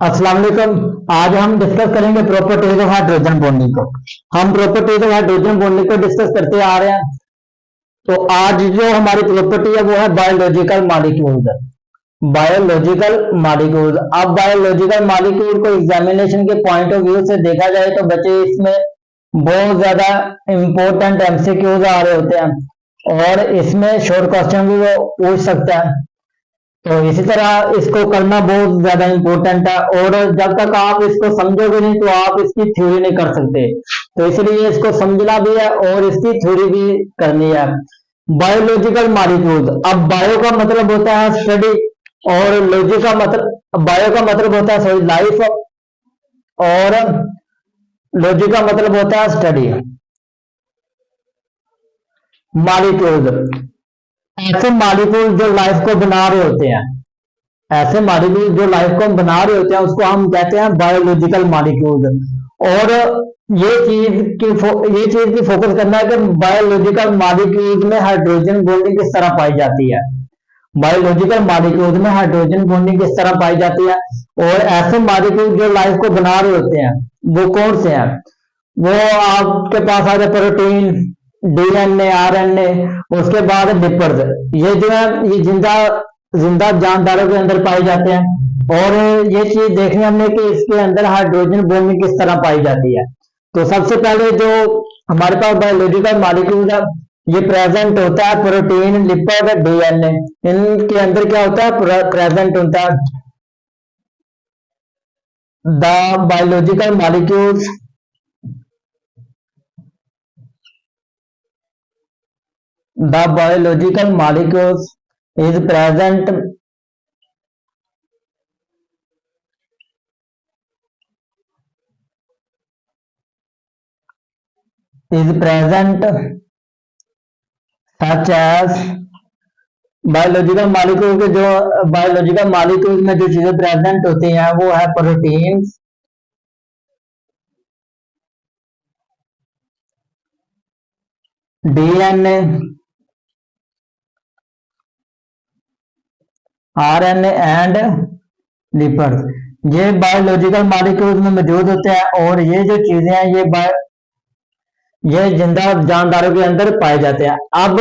अस्सलाम वालेकुम। आज हम डिस्कस करेंगे प्रॉपर्टीज ऑफ हाइड्रोजन बॉन्डिंग को। हम प्रॉपर्टीज ऑफ हाइड्रोजन बॉन्डिंग को डिस्कस करते आ रहे हैं। तो आज जो हमारी प्रॉपर्टी है वो है बायोलॉजिकल मॉलिक्यूल्स। बायोलॉजिकल मॉलिक्यूल्स, अब बायोलॉजिकल मॉलिक्यूल को एग्जामिनेशन के पॉइंट ऑफ व्यू से देखा जाए तो बच्चे इसमें बहुत ज्यादा इंपॉर्टेंट एमसीक्यूज आ रहे होते हैं और इसमें शॉर्ट क्वेश्चन भी वो पूछ सकता है। तो इसी तरह इसको करना बहुत ज्यादा इंपॉर्टेंट है और जब तक आप इसको समझोगे नहीं तो आप इसकी थ्योरी नहीं कर सकते। तो इसलिए इसको समझना भी है और इसकी थ्योरी भी करनी है। बायोलॉजिकल मॉलिक्यूल्स, अब बायो का मतलब होता है स्टडी और लॉजी का मतलब, बायो का मतलब होता है सॉरी लाइफ और लॉजी का मतलब होता है स्टडी। मॉलिक्यूल्स, ऐसे मॉलिक्यूल जो लाइफ को बना रहे होते हैं, ऐसे मॉलिक्यूल जो लाइफ को बना रहे होते हैं उसको हम कहते हैं बायोलॉजिकल मॉलिक्यूल्स। और ये चीज की फोकस करना है कि बायोलॉजिकल मॉलिक्यूल्स में हाइड्रोजन बॉन्डिंग किस तरह पाई जाती है। बायोलॉजिकल मॉलिक्यूल्स में हाइड्रोजन बॉन्डिंग किस तरह पाई जाती है और ऐसे मॉलिक्यूल जो लाइफ को बना रहे होते हैं वो कौन से हैं। वो आपके पास आ जाए प्रोटीन, डीएनए, आरएनए, उसके बाद लिपिड्स। ये जो है ये जिंदा जिंदा जानदारों के अंदर पाए जाते हैं और ये चीज देखनी हमने कि इसके अंदर हाइड्रोजन बॉन्डिंग किस तरह पाई जाती है। तो सबसे पहले जो हमारे पास बायोलॉजिकल मॉलिक्यूल है ये प्रेजेंट होता है प्रोटीन, लिपिड, डीएनए, इनके अंदर क्या होता है प्रेजेंट होता है the biological molecules. The biological molecules is present such as biological molecule के जो बायोलॉजिकल मॉलिक्यूल में जो चीजें प्रेजेंट होती हैं वो है protein, DNA, RNA and lipid. ये बायोलॉजिकल मॉलिक्यूल्स में मौजूद होते हैं और ये जो चीजें हैं ये जिंदा जानदारों के अंदर पाए जाते हैं। अब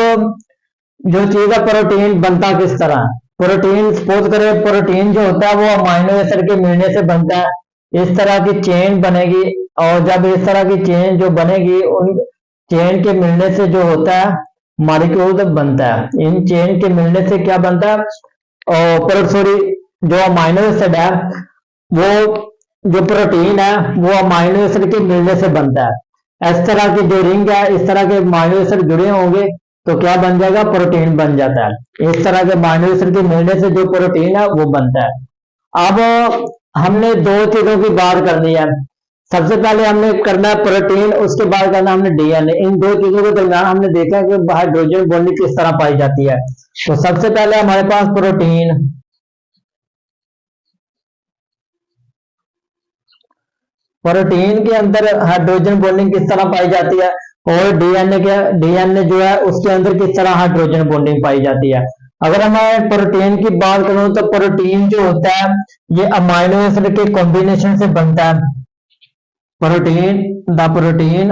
जो चीज है प्रोटीन बनता किस तरह है। प्रोटीन सपोज करें प्रोटीन जो होता है वो अमाइनो एसिड के मिलने से बनता है। इस तरह की चेन बनेगी और जब इस तरह की चेन जो बनेगी उन चेन के मिलने से जो होता है मॉलिक्यूल बनता है। इन चेन के मिलने से क्या बनता है और सॉरी जो अमाइनो एसिड है वो जो प्रोटीन है वो अमाइनो एसिड के मिलने से बनता है। इस तरह की जो रिंग है इस तरह के अमाइनो एसिड जुड़े होंगे तो क्या बन जाएगा प्रोटीन बन जाता है। इस तरह के अमाइनो एसिड के मिलने से जो प्रोटीन है वो बनता है। अब हमने दो चीजों की बात करनी है। सबसे पहले हमने करना है प्रोटीन, उसके बाद करना हमने डीएनए। इन दो चीजों के दरमियान हमने देखा कि हाइड्रोजन बॉन्डिंग किस तरह पाई जाती है। तो सबसे पहले हमारे पास प्रोटीन, प्रोटीन के अंदर हाइड्रोजन बॉन्डिंग किस तरह पाई जाती है और डीएनए जो है उसके अंदर किस तरह हाइड्रोजन बॉन्डिंग पाई जाती है। अगर मैं प्रोटीन की बात करूं तो प्रोटीन जो होता है ये अमाइनो एसिड के कॉम्बिनेशन से बनता है। Protein the protein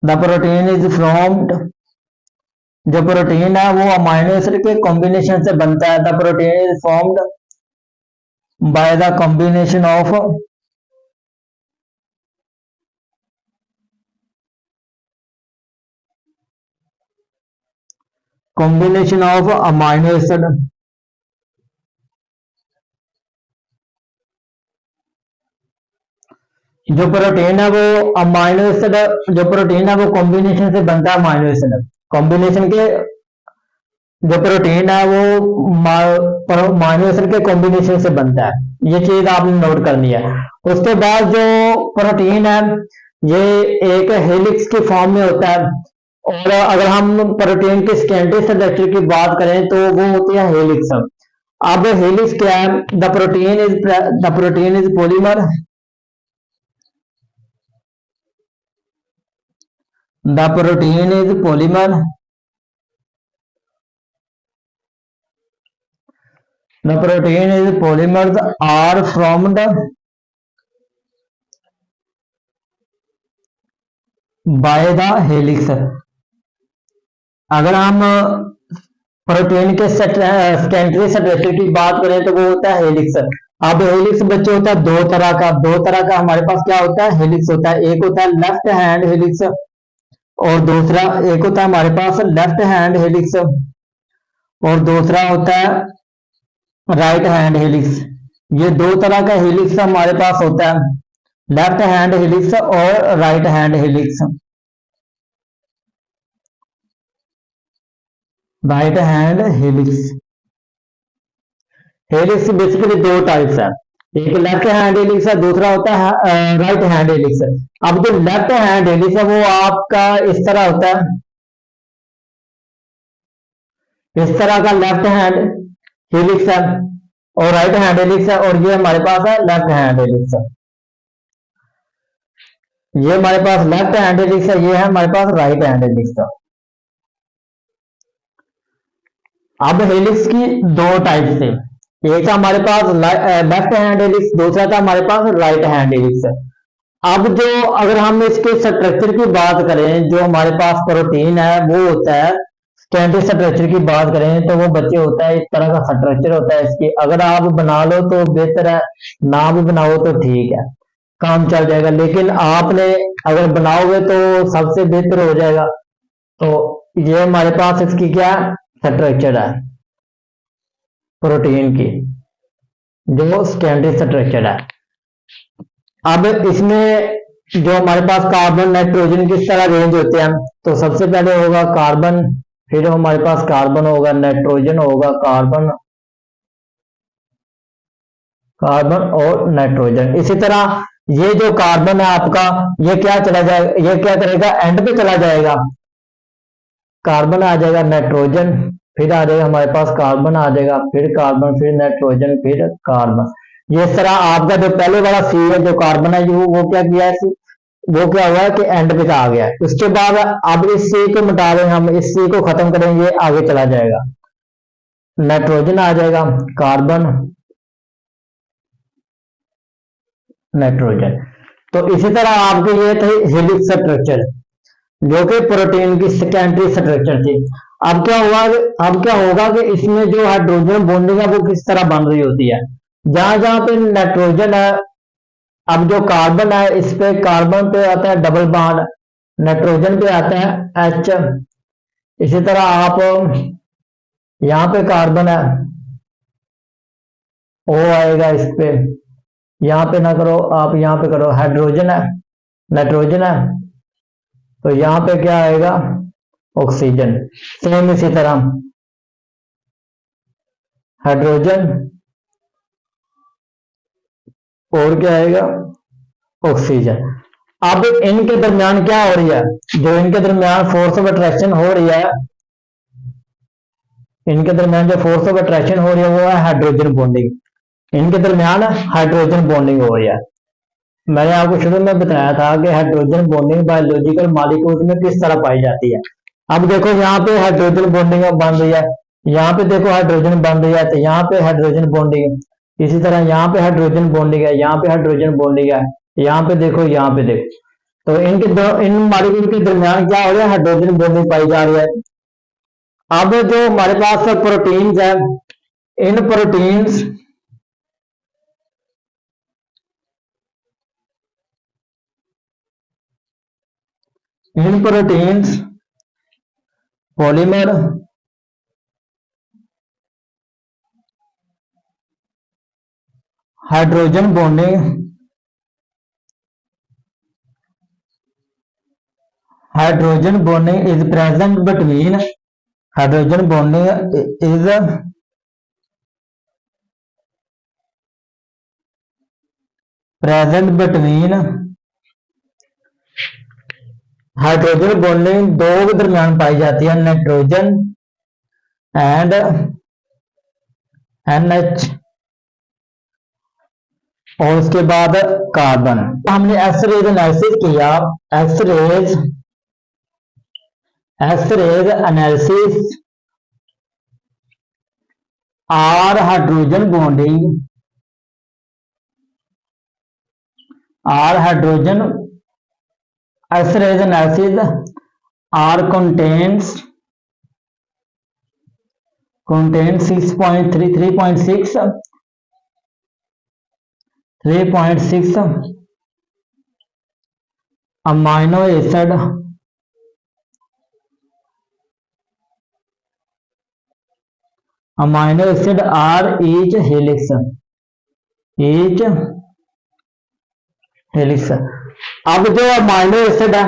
the protein is formed, जो प्रोटीन है वो अमाइनो एसिड के कॉम्बिनेशन से बनता है। The protein is formed by the combination of amino acid. जो प्रोटीन है वो अमाइनो एसिड, जो प्रोटीन है वो कॉम्बिनेशन से बनता है अमाइनो एसिड। कॉम्बिनेशन के जो प्रोटीन है वो अमाइनो एसिड के कॉम्बिनेशन से बनता है। ये चीज आपने नोट करनी है। उसके बाद जो प्रोटीन है ये एक हेलिक्स की फॉर्म में होता है और अगर हम प्रोटीन की सेकेंडरी स्ट्रक्चर की बात करें तो वो होती है हेलिक्स। अब हेलिक्स क्या है, the protein is polymer, the protein is polymer The protein is polymers are formed by the helix. अगर हम प्रोटीन के सेकेंडरी स्ट्रक्चर की बात करें तो वो होता है हेलिक्स। अब हेलिक्स बच्चे होता है दो तरह का हमारे पास क्या होता है, हेलिक्स होता है। एक होता है लेफ्ट हैंड हेलिक्स और दूसरा, एक होता है हमारे पास लेफ्ट हैंड हेलिक्स और दूसरा होता है राइट हैंड हेलिक्स। ये दो तरह का हेलिक्स हमारे पास होता है, लेफ्ट हैंड हेलिक्स और right hand helix. Right hand helix, helix basically दो टाइप्स है, एक लेफ्ट हैंड हेलिक्स है, दूसरा होता है राइट हैंड हेलिक्स। अब जो लेफ्ट हैंड हेलिक्स है वो आपका इस तरह होता है, इस तरह का लेफ्ट हैंड हेलिक्स है और राइट हैंड हेलिक्स है, और ये हमारे पास है लेफ्ट हैंड हेलिक्स। ये हमारे पास लेफ्ट हैंड हेलिक्स है, ये है हमारे पास राइट हैंड हेलिक्स। अब हेलिक्स की दो टाइप थे, एक था हमारे पास लेफ्ट हैंड हेलिक्स, दूसरा था हमारे पास राइट हैंड हेलिक्स। अब जो अगर हम इसके स्ट्रक्चर की बात करें, जो हमारे पास प्रोटीन है वो होता है स्टैंडर्ड स्ट्रक्चर की बात करें तो वो बच्चे होता है इस तरह का स्ट्रक्चर होता है इसकी। अगर आप बना लो तो बेहतर है, ना भी बनाओ तो ठीक है, काम चल जाएगा, लेकिन आपने अगर बनाओगे तो सबसे बेहतर हो जाएगा। तो ये हमारे पास इसकी क्या स्ट्रक्चर है प्रोटीन की, जो स्टैंडर्ड स्ट्रक्चर है। अब इसमें जो हमारे पास कार्बन नाइट्रोजन किस तरह रेंज होते हैं, तो सबसे पहले होगा कार्बन, फिर हमारे पास कार्बन होगा, नाइट्रोजन होगा, कार्बन कार्बन और नाइट्रोजन। इसी तरह ये जो कार्बन है आपका, ये क्या चला जाएगा, ये क्या करेगा, एंड पे चला जाएगा, कार्बन आ जाएगा, नाइट्रोजन, फिर आ जाएगा हमारे पास कार्बन आ जाएगा, फिर कार्बन, फिर नाइट्रोजन, फिर कार्बन। ये इस तरह आपका जो पहले वाला सी है जो कार्बन है वो क्या किया है, वो क्या हुआ है कि एंड पे आ गया है। उसके बाद अब इस सी को मिटा देंगे, हम इस सी को खत्म करेंगे, आगे चला जाएगा, नाइट्रोजन आ जाएगा, कार्बन, नाइट्रोजन। तो इसी तरह आपके ये थे हेलिक्स स्ट्रक्चर जो कि प्रोटीन की सेकेंडरी स्ट्रक्चर थी। अब क्या होगा कि इसमें जो हाइड्रोजन बॉन्डिंग है वो किस तरह बन रही होती है, जहां जहां पे नाइट्रोजन है, अब जो कार्बन है इस पे, कार्बन पे आता है डबल बॉन्ड, नाइट्रोजन पे आता है एच। इसी तरह आप यहाँ पे कार्बन है, ओ आएगा इस पे, यहाँ पे ना करो आप, यहाँ पे करो, हाइड्रोजन है, नाइट्रोजन है, तो यहाँ पे क्या आएगा, ऑक्सीजन। सेम इसी तरह हाइड्रोजन और क्या आएगा, ऑक्सीजन। अब इनके दरमियान क्या हो रही है, जो इनके दरमियान फोर्स ऑफ अट्रैक्शन हो रही है, इनके दरमियान जो फोर्स ऑफ अट्रैक्शन हो रही है वो है हाइड्रोजन बॉन्डिंग। इनके दरमियान हाइड्रोजन बॉन्डिंग हो रही है। मैंने आपको शुरू में बताया था कि हाइड्रोजन बॉन्डिंग बायोलॉजिकल मॉलिक्यूल्स में किस तरह पाई जाती है। अब देखो यहाँ पे हाइड्रोजन बॉन्डिंग बन रही है, यहाँ पे देखो हाइड्रोजन बन रही है, तो यहाँ पे हाइड्रोजन बॉन्डिंग, इसी तरह यहाँ पे हाइड्रोजन बॉन्डिंग है, यहाँ पे हाइड्रोजन बॉन्डिंग है, यहाँ पे देखो, यहाँ पे देखो, तो इन मॉलिक्यूल के दरमियान क्या हो रहा है, हाइड्रोजन बॉन्डिंग पाई जा रही है। अब जो हमारे पास प्रोटीन्स है, इन proteins polymer hydrogen bonding is present between hydrogen bonding is present between hydrogen bonding दो के दरमियान पाई जाती है, नाइट्रोजन एंड NH और उसके बाद कार्बन। हमने एक्सरेज एनालिसिस किया, X-rays analysis are hydrogen bonding, are hydrogen X-ray analysis, are contains 6.3 3.6 amino acid are each helix, अब जो अमाइनो एसिड है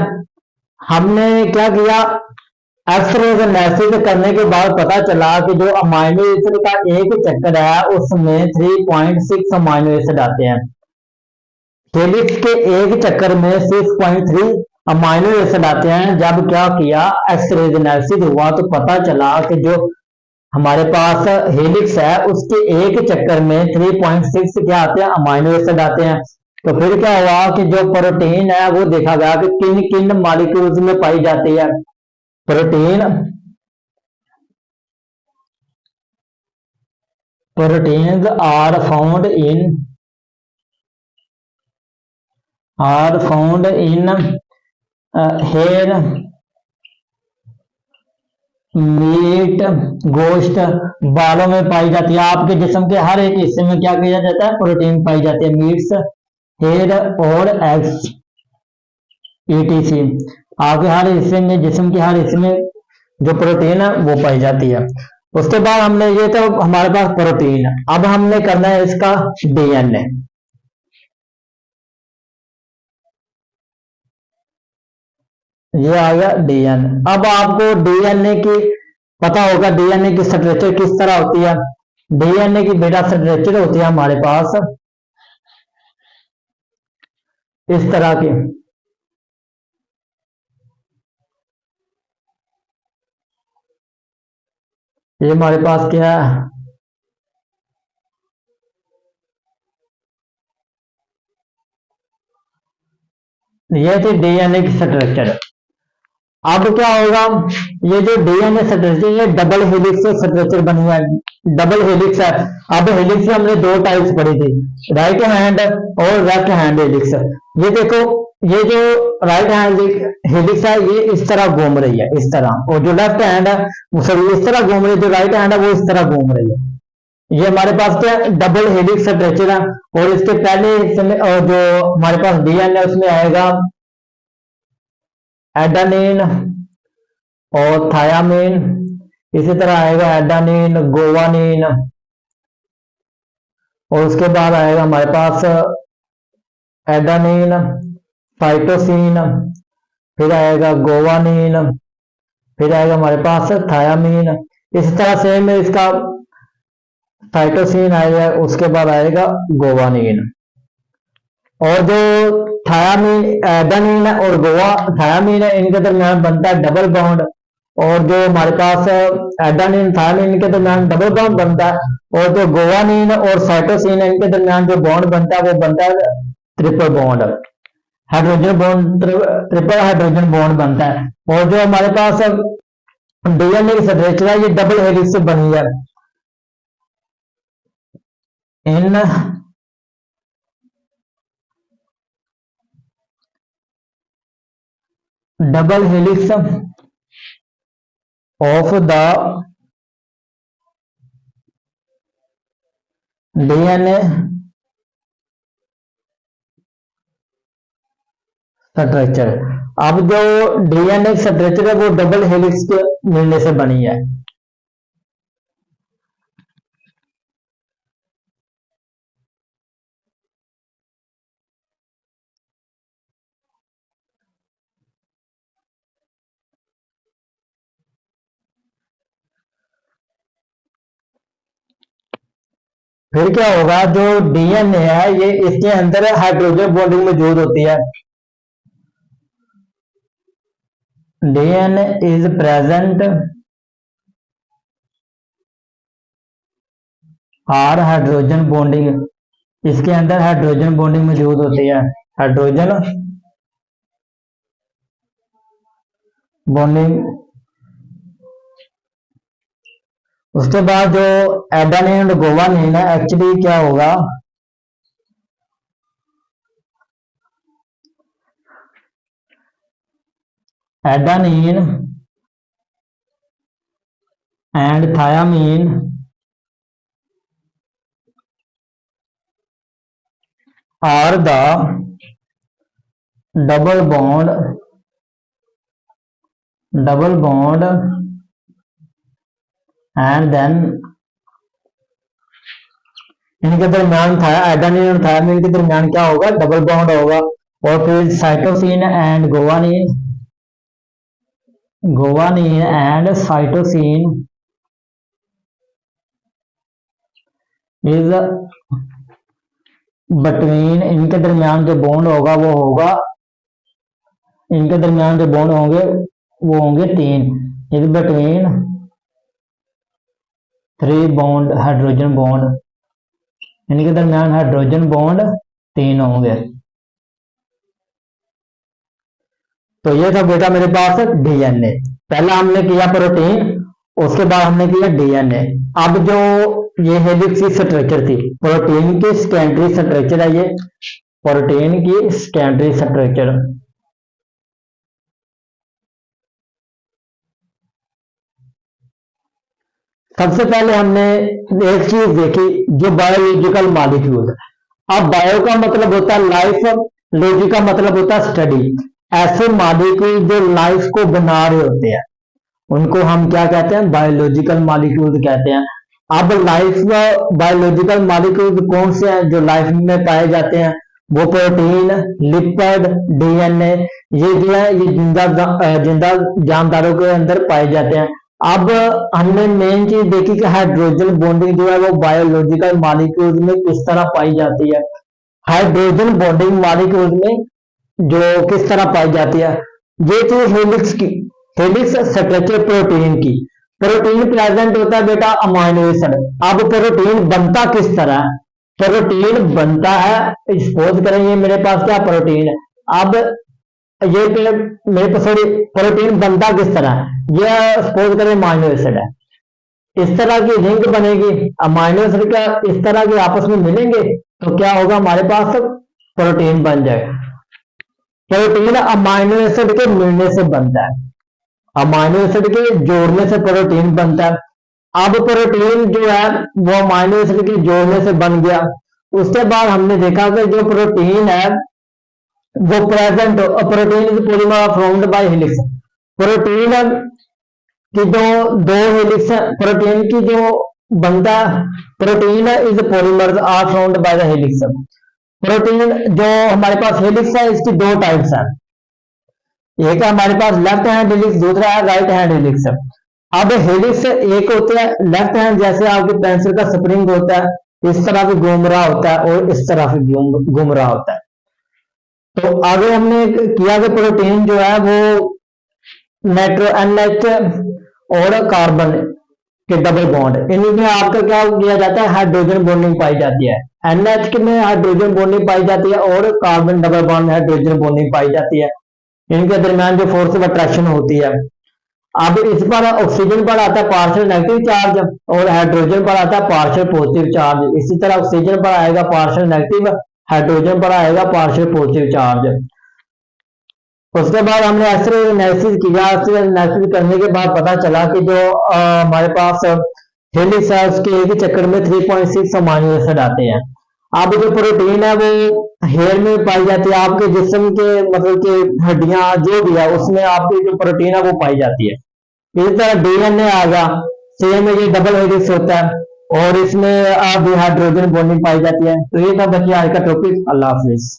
हमने क्या किया, एक्स-रे एनालिसिस करने के बाद पता चला कि जो अमाइनो एसिड का एक चक्कर है उसमें 3.6 अमाइनो एसिड आते हैं। हेलिक्स के एक चक्कर में 6.3 अमाइनो एसिड आते हैं। जब क्या किया, एक्स-रे एनालिसिस हुआ तो पता चला कि जो हमारे पास हेलिक्स है उसके एक चक्कर में 3.6 क्या आते हैं, अमाइनो एसिड आते हैं। तो फिर क्या हुआ कि जो प्रोटीन है वो देखा गया कि किन किन मॉलिक्यूल्स में पाई जाती है। Proteins are found in hair, meat, गोश्त, बालों में पाई जाती है। आपके जिस्म के हर एक हिस्से में क्या किया जाता है, प्रोटीन पाई जाती है। मीट्स, हेयर और एग्स ETC, आपके हर हिस्से में, जिस्म के हर हिस्से में जो प्रोटीन है वो पाई जाती है। उसके बाद हमने ये तो हमारे पास प्रोटीन है, अब हमने करना है इसका DNA। ये आ गया DNA। अब आपको DNA की पता होगा, DNA की स्ट्रक्चर किस तरह होती है। DNA की बेटा स्ट्रक्चर होती है हमारे पास इस तरह की। ये हमारे पास क्या है, ये थी DNA की स्ट्रक्चर। अब क्या होगा, ये जो DNA स्ट्रक्चर ये डबल हेलिक्स स्ट्रक्चर बनी है, डबल हेलिक्स है। अब हेलिक्स में हमने दो टाइप्स पढ़ी थी, राइट हैंड और लेफ्ट हैंड हेलिक्स। ये देखो, ये जो राइट हैंड हेलिक्स है ये इस तरह घूम रही है, इस तरह, और जो लेफ्ट हैंड है सॉरी इस तरह घूम रही है, जो राइट हैंड है वो इस तरह घूम रही है। ये हमारे पास क्या डबल हेलिक्स स्ट्रक्चर है। और इसके पहले हिस्से में और जो हमारे पास DNA है उसमें आएगा एडेनिन और थायामीन, इसी तरह आएगा एडेनिन, गोवानिन, और उसके बाद आएगा हमारे पास एडेनिन, साइटोसिन, फिर आएगा गोवानिन, फिर आएगा हमारे पास थायामीन। इस तरह से में इसका साइटोसिन आएगा, उसके बाद आएगा गोवानिन। और जो थायामीन, एडेनिन और थायामीन है, इनके दरमियान बनता है डबल बॉन्ड। और जो हमारे पास एडेनिन थायामीन के दरमियान डबल बॉन्ड बनता है, और जो गोवानिन और साइटोसिन है इनके दरमियान जो बॉन्ड बनता है वो बनता है triple bond, hydrogen bond, triple hydrogen bond बनता है। और जो हमारे पास DNA की स्ट्रक्चर है ये डबल हेलिक्स से बनी है। In double helix of the DNA structure. अब जो DNA स्ट्रक्चर है वो डबल हेलिक्स के मिलने से बनी है। फिर क्या होगा, जो DNA है ये इसके अंदर हाइड्रोजन बॉन्डिंग मौजूद होती है। DNA is present are hydrogen bonding, इसके अंदर हाइड्रोजन बॉन्डिंग मौजूद होती है, हाइड्रोजन बॉन्डिंग। उसके बाद जो एडेनिन और गुआनिन है, एक्चुअली क्या होगा, adenine and thymine are the double bond and then इनके दरमियान था एडेनिन और थायमिन के दरमियान क्या होगा, डबल बॉन्ड होगा। और फिर cytosine and guanine and cytosine is between, इनके दरमियान जो बॉन्ड होगा वो होगा, इनके दरमियान जो बॉन्ड होंगे वो होंगे 3, is between 3 bond, hydrogen bond, इनके दरमियान हाइड्रोजन बॉन्ड 3 होंगे। तो ये था बेटा मेरे पास डीएनए। पहला हमने किया प्रोटीन, उसके बाद हमने किया डीएनए। अब जो ये हेलिक्स की स्ट्रक्चर थी, प्रोटीन की सेकेंडरी स्ट्रक्चर है, ये प्रोटीन की सेकेंडरी स्ट्रक्चर। सबसे पहले हमने एक चीज देखी जो बायोलॉजिकल मॉलिक्यूल। अब बायो का मतलब होता है लाइफ, लॉजी का मतलब होता है स्टडी। ऐसे मॉलिक्यूल जो लाइफ को बना रहे होते हैं उनको हम क्या कहते हैं, बायोलॉजिकल मॉलिक्यूल कहते हैं। अब लाइफ बायोलॉजिकल मॉलिक्यूल कौन से हैं जो लाइफ में पाए जाते हैं, वो प्रोटीन, लिपिड, डीएनए, ये जो है ये जिंदा जानदारों के अंदर पाए जाते हैं। अब हमने मेन चीज देखी कि हाइड्रोजन बॉन्डिंग जो है वो बायोलॉजिकल मॉलिक्यूल्स में किस तरह पाई जाती है। हाइड्रोजन बॉन्डिंग मॉलिक्यूल्स में जो किस तरह पाई जाती है, ये चीज हेलिक्स की, हेलिक्स स्ट्रक्चर प्रोटीन की। प्रोटीन प्रेजेंट होता है बेटा अमाइनो एसिड। अब प्रोटीन बनता किस तरह है, प्रोटीन बनता है, सपोज करें ये मेरे पास क्या प्रोटीन है, अब ये मेरे पास सॉरी प्रोटीन बनता किस तरह है, ये सपोज करें अमाइनो एसिड है, इस तरह की रिंग बनेगी, अमाइनो एसिड का इस तरह के आपस में मिलेंगे तो क्या होगा, हमारे पास प्रोटीन बन जाएगा। प्रोटीन अमाइनो एसिड के मिलने से बनता है, अमाइनो एसिड के जोड़ने से प्रोटीन बनता है। अब प्रोटीन जो है वो अमाइनो एसिड के जोड़ने से बन गया। उसके बाद हमने देखा कि जो प्रोटीन है वो present, protein is polymer formed by helix. Protein की जो दो हेलिक्स, प्रोटीन की जो बनता है, protein is polymer are formed by the helix. Protein जो हमारे पास हेलिक्स है इसकी दो टाइप्स है, एक है हमारे पास लेफ्ट हैंड हेलिक्स, दूसरा है राइट हैंड हेलिक्स। अब हेलिक्स एक होते हैं लेफ्ट हैंड, जैसे आपकी पेंसिल का स्प्रिंग होता है, इस तरह से घूम रहा होता है और इस तरह से घूम रहा होता है। तो आगे हमने किया कि प्रोटीन जो है वो नाइट्रो NH और कार्बन के डबल बॉन्ड, इनमें आपका क्या किया जाता है, हाइड्रोजन बॉन्डिंग पाई जाती है। NH में हाइड्रोजन बॉन्डिंग पाई जाती है और कार्बन डबल बॉन्ड में हाइड्रोजन बॉन्डिंग पाई जाती है। इनके दरमियान जो फोर्स ऑफ अट्रैक्शन होती है। अब इस पर ऑक्सीजन पर आता है पार्शियल नेगेटिव चार्ज और हाइड्रोजन पर आता है पार्शियल पॉजिटिव चार्ज। इसी तरह ऑक्सीजन पर आएगा पार्शियल नेगेटिव, हाइड्रोजन पर आएगा पार्शियल पॉजिटिव चार्ज। उसके बाद हमने एक्सरे एनालिसिस किया। एक्सरे एनालिसिस करने के बाद पता चला कि जो हमारे पास हेलिक्स है उसके एक ही चक्कर में 3.6 अमाइनो एसिड आते हैं। अब जो प्रोटीन है वो हेयर में पाई जाती है, आपके जिस्म के मतलब कि हड्डियां जो भी है उसमें आपकी जो प्रोटीन है वो पाई जाती है। इसी तरह डीएनए आ गया, सेम ये डबल हेलिक्स होता है और इसमें आप हाइड्रोजन बॉन्डिंग पाई जाती है। तो ये था बच्चे आज का टॉपिक। अल्लाह हाफिज।